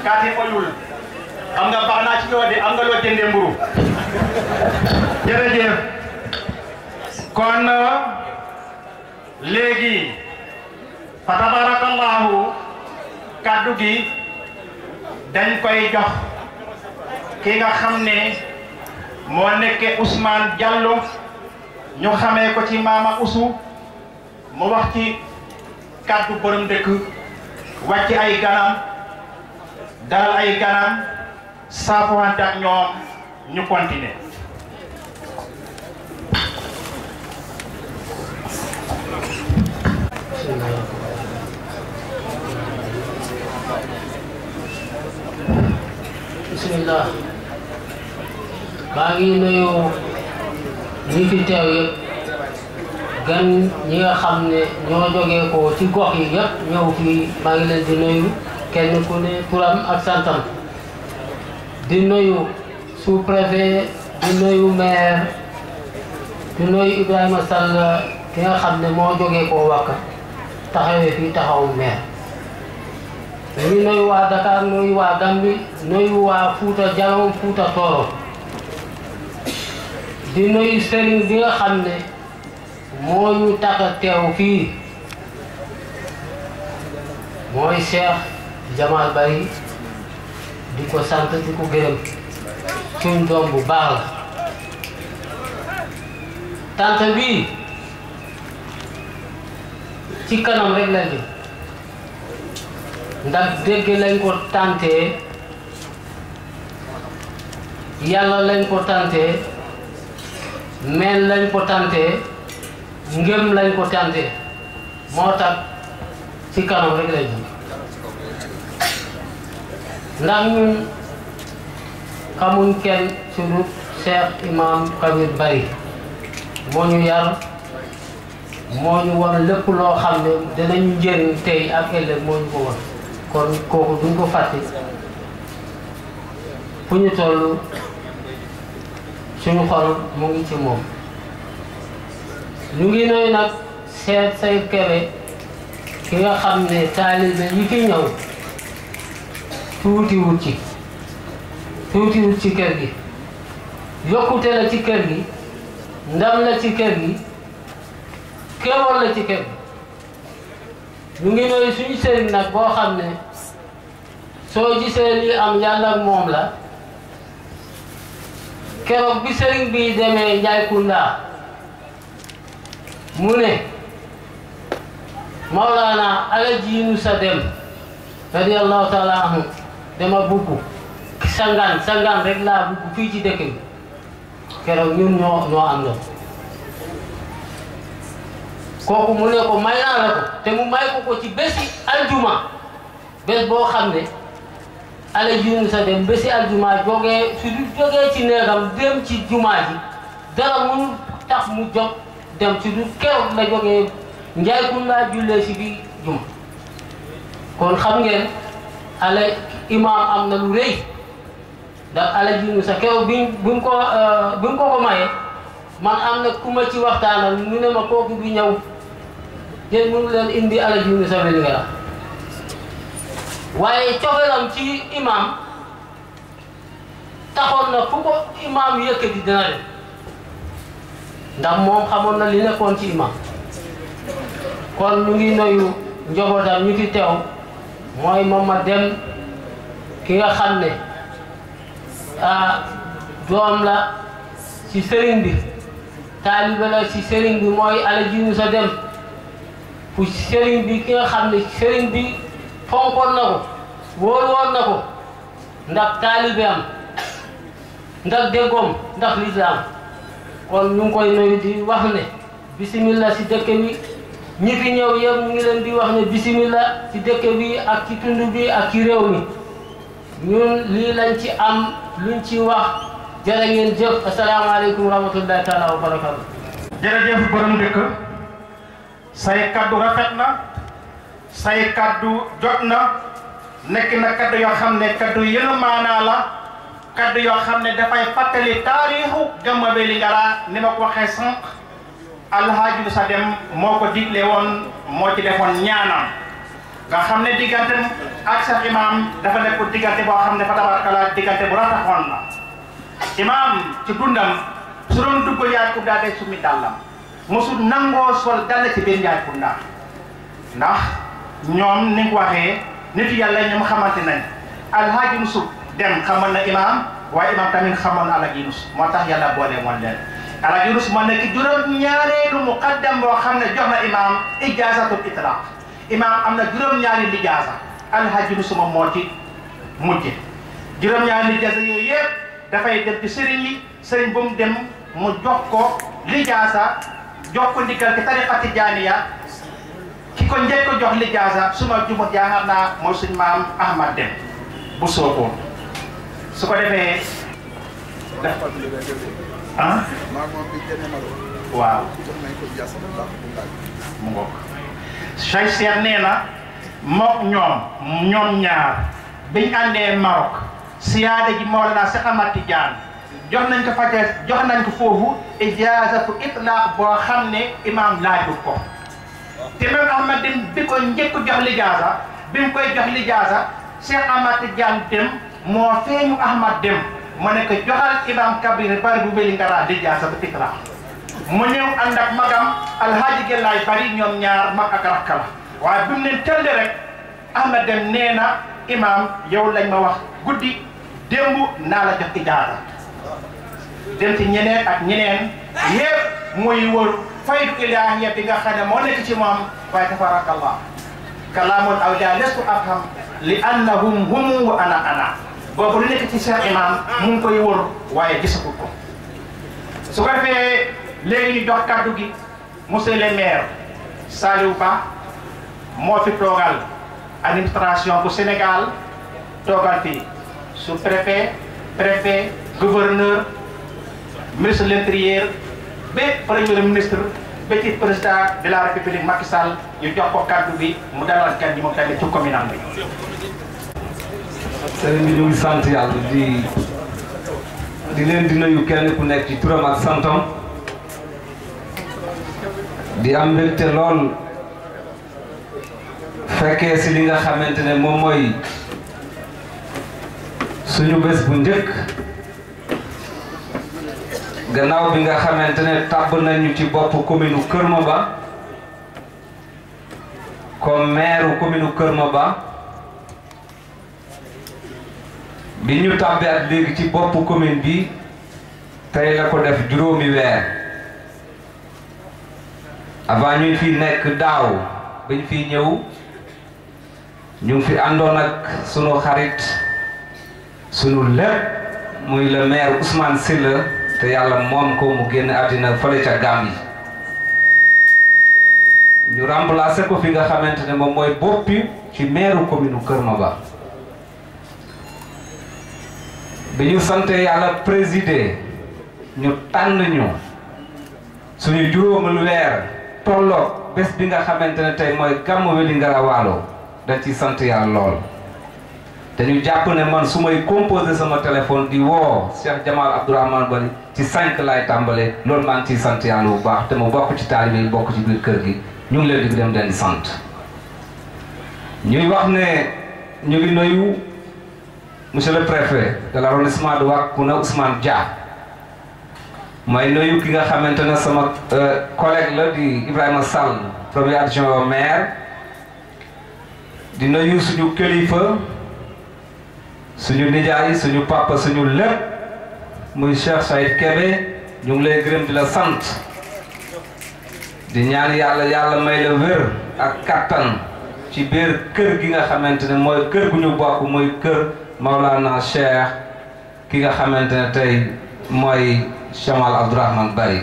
kaati oyul am nga baax naa ci yoo de am nga loo jëndee mburu jërëjëf kon léegi fa tabarakallahu kaddu gi dañ koy jox ki nga xam ne moo nekke Ousmane Diallo ñu xamee ko ci Mama Ousou mu wax ci kaddu borom dëkk wàcc ay ganam dalal ay ganam saafowante ak ñoom ñu continuer. bismillah maa ngi nuyu ñi fi teew yëpp gan ñi nga xam ne ñoo jógee ko ci gox yi yëpp ñëw fii maa ngi leen di nuyu kenn ku ne turam ak santam di nuyu sous-préfet di nuyu maire di nuyu Ibrahima Sall ki nga xam ne moo jógee ko Wakka taxawee fii taxawu maire ñu nuyu waa Dakar nuyu waa Gambie nuyu waa Fuuta Jalon Fuuta Tooro di nuyu sëriñ bi nga xam ne moo ñu tax a teew fii mooy Cheikh Jamal Bari di ko sant di ko gërëm suñ doom bu baax la tant bii ci kanam rek la jëm ndax dégg lañ ko tàntee yàlla lañ ko tàntee mel lañ ko tàntee ngëm lañ ko tàntee moo tax ci kanam rek lay jëm ndax ñun xamuñ kenn surtout Cheikh Imam Kabir Bari moo ñu yar moo ñu wan lépp loo xam ne dinañu njëriñ tey ak ëllëg moo ñu ko wan kon kooku duñ ko fàtte fu ñu toll suñu xol mu ngi ci moom ñu ngi nuyu nag seet say kebe ki nga xam ne taalibe yi fi ñëw tuutiwut ci kër gi yokkute la ci kër gi ndam la ci kër gi kéwal la ci kër gi ñu ngi nuyu suñu sëriñ nag boo xam ne soo gisee li am yàlla moom la keroog bi sëriñ bi demee Njaay Kunda mu ne Mawlana Alaji Yunusa Dem radiyallahu taala anhu dama bugg sangaan rek laa bugg fii ci dëkk bi keroog ñun ñoo am na kooku mu ne ko may naa la ko te mu may ko ci bési aljuma bés boo xam ne Alaji Yunusa Dem bési aljuma jógee su du jógee ci néegam dem ci jumaa ji dara mënu tax mu jóg dem su du keroog la jógee Njaay Kunda jullee si bi juma kon xam ngeen imaam am na lu rëy ndax Alaji Yunusa keroog buñ ko maye man am na ku ma ci waxtaanal mu ne ma kooku bi ñëw yéen mënu leen indi Alaji Yunusa Vélingara waaye cofeelam ci imaam taxoon na fu ko imaam yëkkati dina dem ndax moom xamoon na li nekkoon ci imaam kon ñu ngi nuyu njabootam ñu fi teew mooy Mama Dem ki nga xam ne doom la ci sëriñ bi taalibe la ci sëriñ bi mooy Alaji Yunusa Dem fu sëriñ bi ki nga xam ne sëriñ bi fonkoon na ko wóolu woon na ko ndax taalibe am ndax déggoom ndax lislaam kon ñu ngi koy nuyu di wax ne bismillah si dëkk bi ñi fi ñëw yëpp ñu ngi leen di wax ne bismillah ci dëkk bi ak ci tund bi ak ci réew mi ñun lii lañ ci am luñ ci wax jërë ngeen jëf asalaamaaleykum wa rahmatullahi taala wa barakatu jërëjëf borom dëkk say kaddu rafet na say kaddu jot na nekk na kaddu yoo xam ne kaddu yënu maanaa la kaddu yoo xam ne dafay fàttali taarixu Gàmmu Vélingara ni ma ko waxee sànq Alhaji Yunusa Dem moo ko digle woon moo ci defoon ñaanam nga xam ne diggante ak Cheikh Imam dafa nekk diggante boo xam ne fa tabarakallah diggante bu rataxoon la Imam ci dundam su doon dugg Njaay Kunda day summi dàllam mosul nangoo sol dal ci biir Njaay Kunda ndax ñoom ni nga waxee nit yàlla ñoom xamante nañ Alhaji Nusub dem xamoon na Imam waaye Imam tamit xamoon na Alhaji Nus moo tax yàlla boole woon leen Alhaji Nus moo nekk juróom-ñaareelu muqaddam boo xam ne jox na Imam ijaazatul itlaq Imam am na juróom-ñaari lijaasa Alhaji Nus moom moo ci mujje juróom-ñaari lijaasa yooyu yëpp dafay dem ci sëriñ yi sëriñ bu mu dem mu jox ko lijaasa jox ko ndigal ci tariqa tijaaniya ki ko njëkk ko jox lijaasa suma jumut yaakaar naa mooy suñ maam Ahmad Dem bu Sokone su ko defee ah waaw mu ngoog Cheikh Seex nee na mook ñoom ñaar biñ àndee Maroc siyaada ji Mawlana Cheikh Ahmad Tidiane jox nañ ko foofu ijaazatu itlaq boo xam ne Imam laajut ko te même Ahmad Dem bi ko njëkk jox lijaasa bi mu koy jox lijaasa Cheikh Ahmad Tidiane Dem moo feeñu Ahmad Dem mu ne ko joxal Imam Kabir bari bu weli ngara lijaasatu itlaq mu ñëw ànd ak magam Alhaji Gelaay bari ñoom ñaar mag ak rakka la waaye bi mu leen tëlle rek Ahmad Dem nee na Imam yow lañ ma wax guddi démb naa la jox ijaaza dem ci ñeneen ak ñeneen yëpp muy wër faydu ilaahiya bi nga xam ne moo nekk ci moom waaye tabarakallah kalaamul awliyaa lestu afham li annahum hum wa ana boobu lu nekk ci Cheikh Imam mu ngi koy wër waaye gisagul ko su ko defee léegi ñu jox kaddu gi monsieur le maire Saliou Ba moo fi toogal administration bu Sénégal toogal fi sous-préfet préfet gouverneur ministre de l'intérieur ba premier ministre ba ci président de la république Macky Sall ñu jox ko kaddu bi mu dalal kan ji moom tamit ci communal bi. sëriñ bi ñu ngi sant yàlla di leen di nuyu kenn ku nekk ci turam ak santam di am mbégte lool fekkee si li nga xamante ne moom mooy suñu bés bu njëkk gannaaw bi nga xamante ne tàbb nañu ci bopp commune Kër Maba comme maire commune Kër Maba bi ñu tàbbee ak léegi ci bopp commune bi tey la ko def juróomi weer avant ñu fi nekk daaw bañ fi ñëw ñu ngi fi àndoon ak sunu xarit sunu lépp muy le maire Ousmane Sylla te yàlla moom ko mu génn àddina fële ca Gambie ñu remplacé ko fi nga xamante ne moom mooy boppi ci maire commune Kër Maba bi ñu sante yàlla présider ñu tànn ñu suñu juróomul weer tolloog bés bi nga xamante ne tey mooy gàmmu Vélingara Waalo dañ ci sant yàlla lool te ñu jàpp ne man su may composé sama téléphone di woo Cheikh Jamal Abdourahmane Bari ci 5 laay tàmbale loolu maa ngi ciy sant yàlla bu baax te mu bokk ci taalibe yi bokk ci biir kër gi ñu ngi leen di dem den di sant ñuy wax ne ñu ngi nuyu monsieur le préfet de l'arrondissement de Wakuna Ousmane Dia mooy nuyu ki nga xamante ne sama collègue la di Ibrahima Sall premier adjoint au maire di nuyu suñu kilifa suñu nijaay suñu papa suñu lépp muy Cheikh Saïd Kébé ñu ngi lay gërëm di la sant di ñaan yàlla may la wér ak kattan ci biir kër gi nga xamante ne mooy kër gu ñu bokk mooy kër Maulana Cheikh ki nga xamante ne tey mooy Jamal Abdourahmane Bari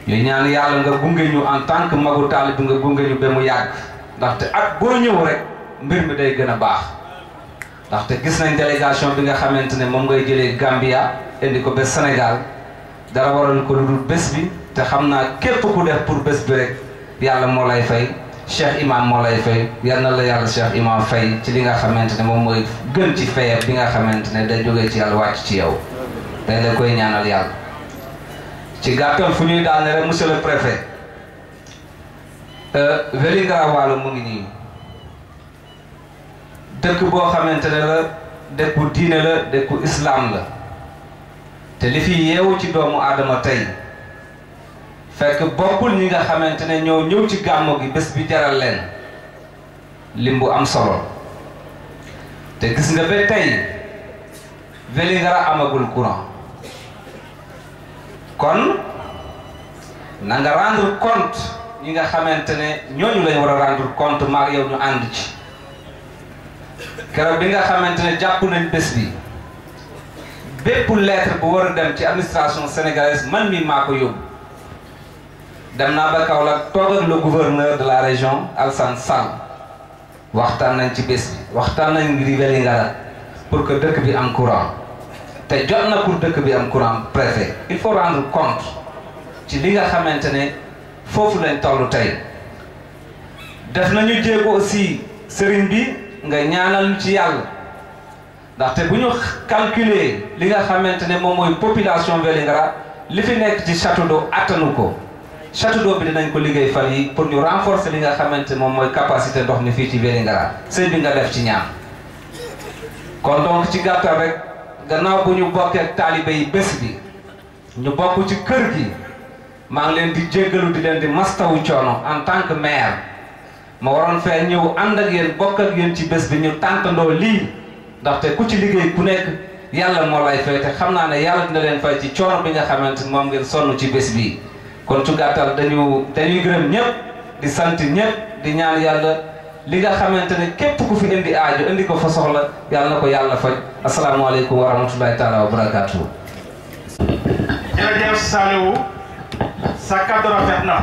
ñu ñaan yàlla nga gunge ñu en tant que magu taalibe nga gunge ñu ba mu yàgg ndaxte ak boo ñëw rek mbir mi day gën a baax ndaxte gis nañ délégation bi nga xamante ne moom ngay jëlee Gambia indi ko ba Sénégal dara waral ko lu dul bés bi te xam naa képp ku def pour bés bi rek yàlla moo lay fay Cheikh Imam moo lay fay yal na la yàlla Cheikh Imam fay ci li nga xamante ne moom mooy gën ci fayam bi nga xamante ne day jógee ci yàlla wàcc ci yow dañ la koy ñaanal yàlla. ci gàttal fu ñuy daane rek monsieur le préfet Vélingara Waalo mu ngi nii dëkk boo xamante ne la dëkku diine la dëkku islam la te li fi yeewu ci doomu aadama tey fekk bokkul ñi nga xamante ne ñoo ñëw ci gàmmu gi bés bi jaral leen lim bu am solo te gis nga ba tey Vélingara amagul courant kon na nga rendre compte ñi nga xamante ne ñooñu lañ war a rendre compte maag yow ñu ànd ci keroog bi nga xamante ne jàpp nañ bés bi bépp lettre bu war a dem ci administration sénégalaise man mi maa ko yóbbu dem naa ba Kaolack toog ak le gouverneur de la région Alassane Sall waxtaan nañ ci bés bi waxtaan nañ ngir Vélingara pour que dëkk bi am courant te jot na pour dëkk bi am courant préfet il faut rendre compte ci li nga xamante ne foofu lañ toll tey def nañu jéego aussi sëriñ bi nga ñaanal ci yàlla ndaxte bu ñu calculer li nga xamante ne moom mooy population Vélingara li fi nekk ci château d'eau attanu ko château d'eau bi dinañ ko liggéey fan yi pour ñu renforcer li nga xamante moom mooy capacité ndox mi fii ci Vélingara sëñ bi nga def ci ñaan kon donc ci gàttal rek gannaaw bu ñu bokkee ak taalibe yi bés bi ñu bokk ci kër gi maa ngi leen di jéggalu di leen di mastawu coono en tant que maire ma waroon fee ñëw ànd ak yéen bokk ak yéen ci bés bi ñu tàntandoo lii ndaxte ku ci liggéey ku nekk yàlla moo lay fay te xam naa ne yàlla dina leen fay ci coono bi nga xamante moom ngeen sonn ci bés bi kon ci gàttal dañuy gërëm ñëpp di sant ñëpp di ñaan yàlla li nga xamante ne képp ku fi indi aajo indi ko fa soxla yàlla na ko yàlla faj asalaamaaleykum wa rahmatullahi taala wa barakaatu. jërëjëf Saliou sa kàddu rafet na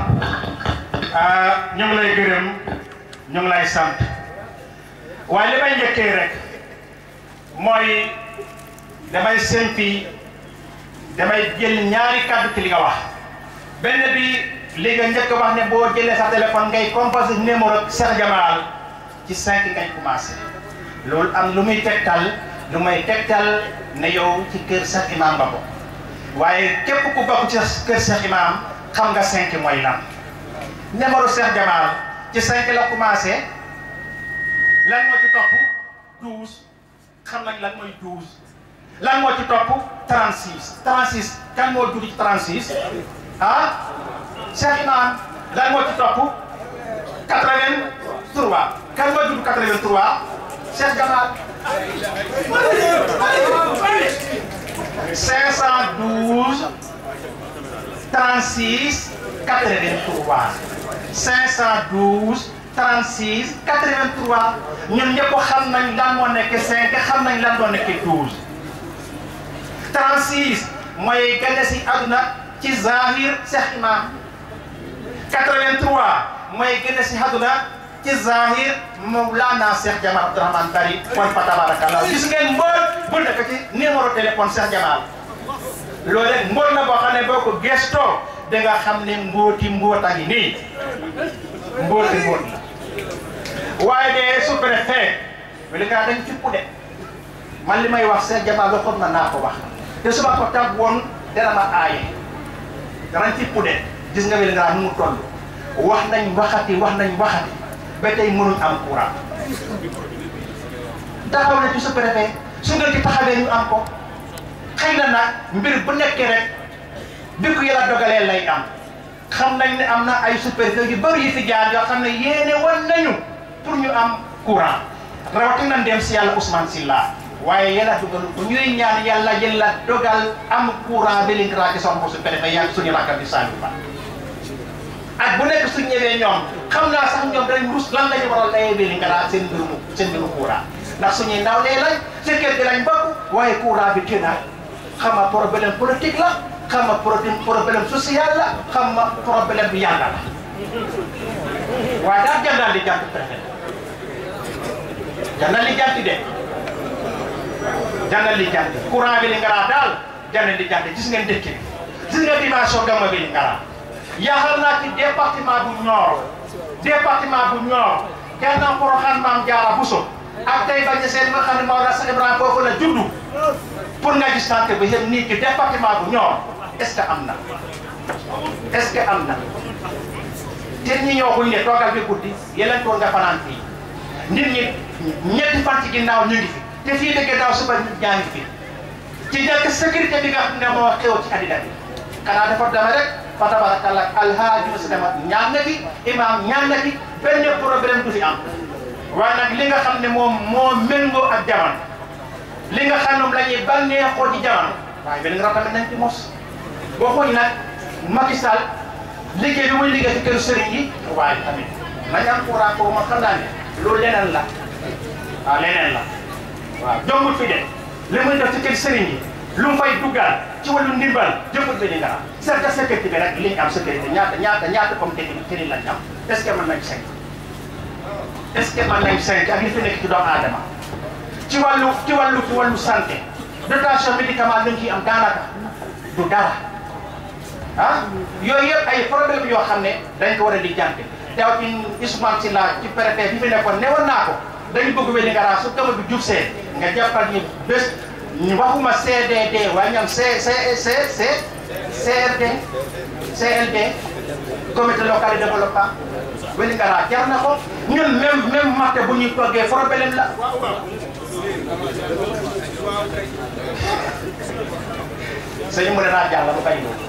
ñu ngi lay gërëm ñu ngi lay sant waaye li may njëkkee rek mooy damay sempi damay jël ñaari kàddu ci li nga wax benn bi li nga njëkk wax ne boo jëlee sa téléphone ngay composé numéro Cheikh Jamal ci 5 ngay commencé loolu am lu muy tegtal lu may tegtal ne yow ci kër Cheikh Imam nga ko waaye képp ku bokk ci kër Cheikh Imam xam nga 5 mooy lan numéro Cheikh Jamal ci 5 la commencé lan moo ci topp 12 xam nañ lan mooy 12 lan moo ci topp 36 36 kan moo judd ci 36 ah Cheikh Imam lan moo ci topp 83 kan moo judd 83 Cheikh Jamal 512 36 83 512 36 83 ñun ñëpp xam nañ lan moo nekk 5 xam nañ lan moo nekk 12 36 mooy gane si àdduna ci zahir Cheikh Imam 83 mooy gane si àdduna ci zahir Mawlana Cheikh Jamal Abdourahmane Bari kon fa tabarakallah gis ngeen mbool bu nekk ci numéro téléphone Cheikh Jamal loolu rek mbool na boo xam ne boo ko gëstoo da nga xam ne mbóota ngi nii mbóot la waaye de sous-préfet li nga dañ fippu de man li may wax Cheikh Jamal waxoon na naa ko wax te suba ko tag woon dana ma aaye danañ fippu de gis nga Vélingara nu mu toll wax nañ waxati ba tey mënuñ am courant taxaw na ci sous-préfet su ngeen ci taxawee ñu am ko xëy na nag mbir bu nekkee rek bi ko yàlla dogalee lay am xam nañ ne am na ay sous-préfet yu bëri yi fi jaar yoo xam ne yéene woon nañu pour ñu am courant rawatina ndem si yàlla Ousmane Sylla waaye yàlla dogalu ko ñuy ñaan yàlla yàlla dogal am courant Vélingara ci son sous-préfet yaa suñu rakkam di Saliou Ba ak bu nekk suñ ñëwee ñoom xam naa sax ñoom dañ rus lan lañu war a layee Vélingara seen mbiru courant ndax suñuy ndaw lee lañ ci kër gi lañ bokk waaye courant bi tënaat xam nga problème politique la xam nga problème social la xam nga problème bi yàlla la waaye daal jàndal li jànt préfet jàndal li jànt de jàndal li jànt courant Vélingara daal jàndal li jànt gis ngeen dëkk bi gis nga dimension gamma Vélingara yaakaar naa ci département bu Nioro kenn na Porokhane Mame Diarra Bousso ak tey bañ seen nga xam ne Maodo Cheikh Ibrahima foofu la juddu pour nga gis tànk bi yëpp nii ci département bu Nioro est-ce que am na te ñi ñoo xuñ ne toogal bi guddi yeleen toon nga fanaan fii nit ñi ñetti fan ci ginnaaw ñu ngi fi te fii dëgg daaw suba ñaa ngi fi ci nekk sécurité bi nga xam ne moo xew ci àddina bi xanaa dafa dama rek fa tabarakallah alhaaji Moussa Deme ñaan na fi imam ñaan na fi benn problème du fi am waaye nag li nga xam ne moom moo méngoo ak jamono li nga xam ne moom la ñuy bànneexoo ci jamono waaye benn nga tamit nañ ci mos boo xoolee nag Macky Sall liggéey bi muy liggéey ci këru sëriñ yi waaye tamit nañ am courant pour ma xam naa ne loolu leneen la waaw leneen la waaw jombul fi de li muy def ci kër sëriñ yi lu mu fay duggal ci wàllu ndimbal jëmbul bi ni nga xam sécurité bi rek li ñu am sécurité ñaata comme technique lañ am est ce que mën nañ 5 est ce que mën nañ 5 ak li fi nekk ci doomu aadama ci wàllu santé dotation médicament lañ ciy am daanaka du dara ah yooyu yëpp ay problème yoo xam ne dañ ko war a lijjanti teew ci Ousmane Sylla ci préfet bi fi nekkoon newoon naa ko dañu bëgg Vélingara su gama bi jub see nga jàppal ñu bés ñu waxuma CDD waaye ñoom CLD comité local de développement Vélingara jar na ko ñun même matte bu ñuy toggee problème la sëñ mu ne naa jàll ba bàyyi loolu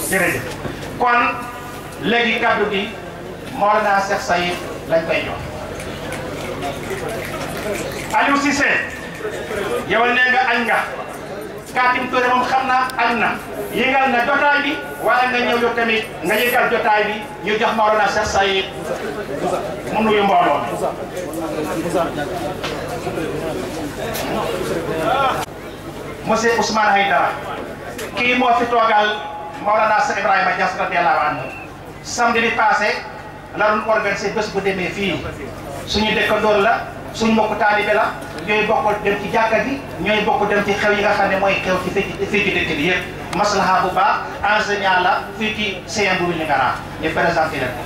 jërëjëf kon léegi kaddu gi Mawlana Cheikh Sayid lañ koy jox Aliou Cissé yow nee nga añ nga Katim Touré moom xam naa añ na yëngal na jotaay bi waaye nga ñëw yow tamit nga yëgal jotaay bi ñu jox Mawlana Cheikh Sayid mu nuyu mbooloo monsieur Ousmane Haydara kii moo fi toogal Mawlana Cheikh Ibrahima Niass radiyallahu anhu samedi bi passé la doon organisé bés bu demee fii suñu dëkkandoor la suñu mbokku taalibe la ñooy bokk dem ci jàkka ji ñooy bokk dem ci xew yi nga xam ne mooy xew ci fii ci dëkk bi yëpp maslaha bu baax enseignant la fii ci CM bu Vélingara ñu présenté leen ko